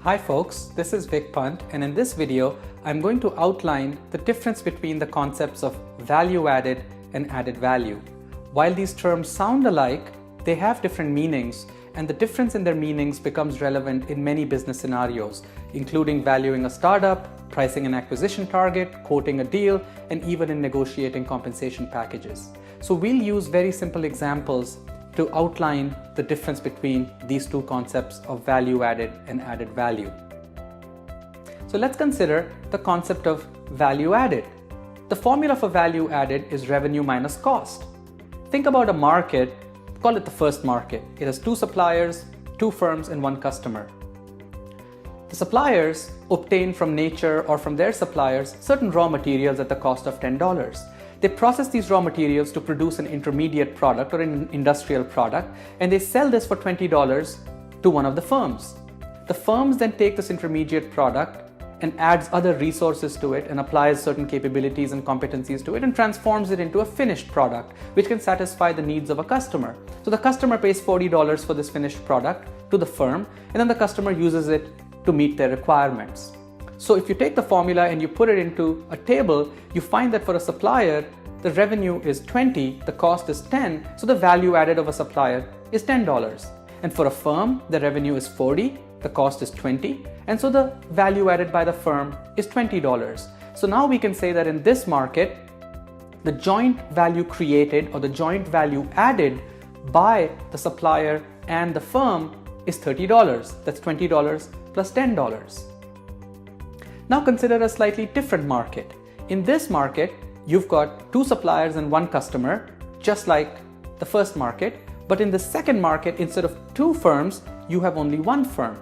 Hi folks, this is Vik Pant, and in this video I'm going to outline the difference between the concepts of value added and added value. While these terms sound alike, they have different meanings, and the difference in their meanings becomes relevant in many business scenarios, including valuing a startup, pricing an acquisition target, quoting a deal, and even in negotiating compensation packages. So we'll use very simple examples to outline the difference between these two concepts of value added and added value. So let's consider the concept of value added. The formula for value added is revenue minus cost. Think about a market, call it the first market. It has two suppliers, two firms, and one customer. The suppliers obtain from nature or from their suppliers certain raw materials at the cost of $10. They process these raw materials to produce an intermediate product or an industrial product, and they sell this for $20 to one of the firms. The firms then take this intermediate product and adds other resources to it and applies certain capabilities and competencies to it and transforms it into a finished product which can satisfy the needs of a customer. So the customer pays $40 for this finished product to the firm, and then the customer uses it to meet their requirements. So if you take the formula and you put it into a table, you find that for a supplier, the revenue is 20, the cost is 10, so the value added of a supplier is $10. And for a firm, the revenue is 40, the cost is 20, and so the value added by the firm is $20. So now we can say that in this market, the joint value created or the joint value added by the supplier and the firm is $30. That's $20 plus $10. Now consider a slightly different market. In this market, you've got two suppliers and one customer, just like the first market. But in the second market, instead of two firms, you have only one firm.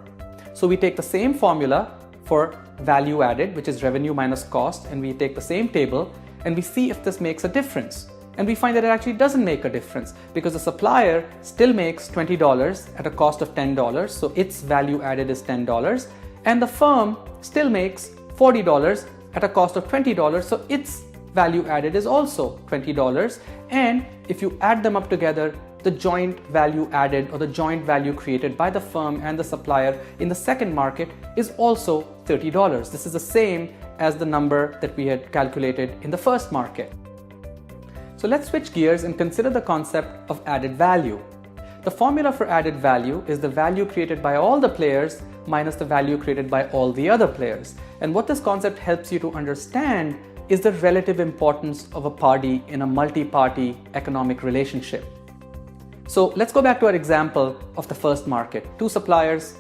So we take the same formula for value added, which is revenue minus cost, and we take the same table and we see if this makes a difference. And we find that it actually doesn't make a difference because the supplier still makes $20 at a cost of $10, so its value added is $10, and the firm still makes $40 at a cost of $20, so its value added is also $20. And if you add them up together, the joint value added or the joint value created by the firm and the supplier in the second market is also $30. This is the same as the number that we had calculated in the first market. So let's switch gears and consider the concept of added value. The formula for added value is the value created by all the players minus the value created by all the other players. And what this concept helps you to understand is the relative importance of a party in a multi-party economic relationship. So let's go back to our example of the first market. Two suppliers,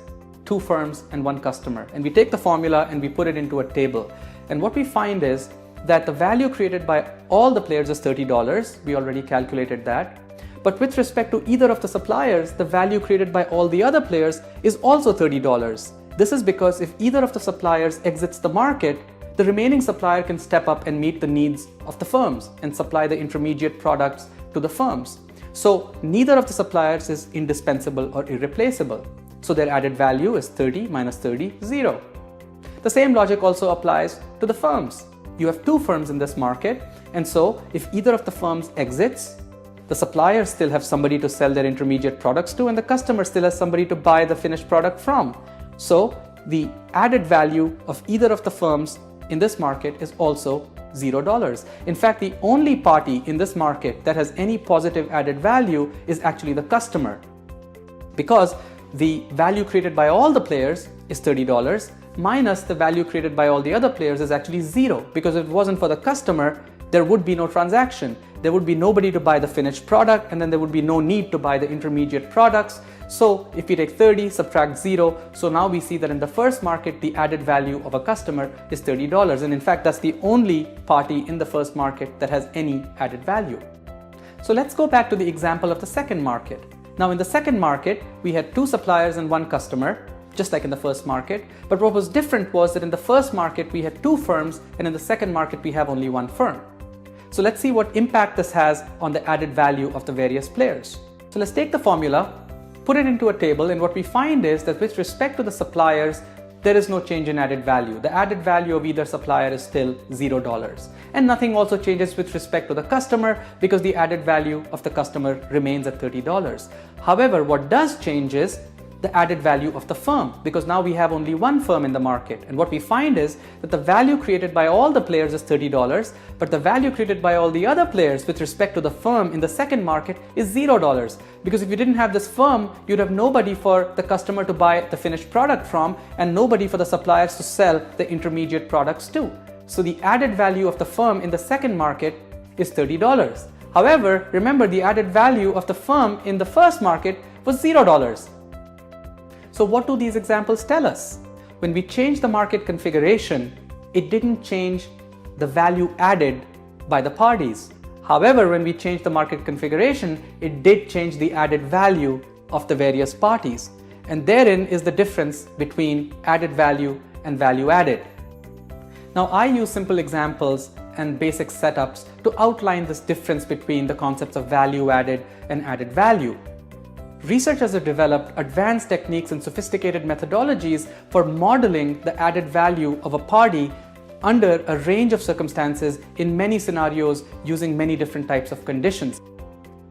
two firms, and one customer. And we take the formula and we put it into a table. And what we find is that the value created by all the players is $30. We already calculated that. But with respect to either of the suppliers, the value created by all the other players is also $30. This is because if either of the suppliers exits the market, the remaining supplier can step up and meet the needs of the firms and supply the intermediate products to the firms. So neither of the suppliers is indispensable or irreplaceable. So their added value is 30 minus 30, 0. The same logic also applies to the firms. You have two firms in this market, and so if either of the firms exits, the suppliers still have somebody to sell their intermediate products to, and the customer still has somebody to buy the finished product from. So the added value of either of the firms in this market is also $0. In fact, the only party in this market that has any positive added value is actually the customer, because the value created by all the players is $30 minus the value created by all the other players is actually 0, because if it wasn't for the customer, there would be no transaction. There would be nobody to buy the finished product, and then there would be no need to buy the intermediate products. So if we take 30, subtract 0, so now we see that in the first market, the added value of a customer is $30. And in fact, that's the only party in the first market that has any added value. So let's go back to the example of the second market. Now in the second market, we had two suppliers and one customer, just like in the first market. But what was different was that in the first market, we had two firms, and in the second market, we have only one firm. So let's see what impact this has on the added value of the various players. So let's take the formula, put it into a table, and what we find is that with respect to the suppliers, there is no change in added value. The added value of either supplier is still $0. And nothing also changes with respect to the customer because the added value of the customer remains at $30. However, what does change is the added value of the firm, because now we have only one firm in the market. And what we find is that the value created by all the players is $30, but the value created by all the other players with respect to the firm in the second market is $0. Because if you didn't have this firm, you'd have nobody for the customer to buy the finished product from and nobody for the suppliers to sell the intermediate products to. So the added value of the firm in the second market is $30. However, remember, the added value of the firm in the first market was $0. So what do these examples tell us? When we change the market configuration, it didn't change the value added by the parties. However, when we change the market configuration, it did change the added value of the various parties. And therein is the difference between added value and value added. Now, I use simple examples and basic setups to outline this difference between the concepts of value added and added value. Researchers have developed advanced techniques and sophisticated methodologies for modeling the added value of a party under a range of circumstances in many scenarios using many different types of conditions.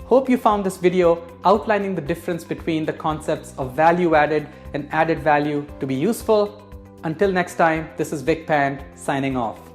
Hope you found this video outlining the difference between the concepts of value added and added value to be useful. Until next time, this is Vik Pant signing off.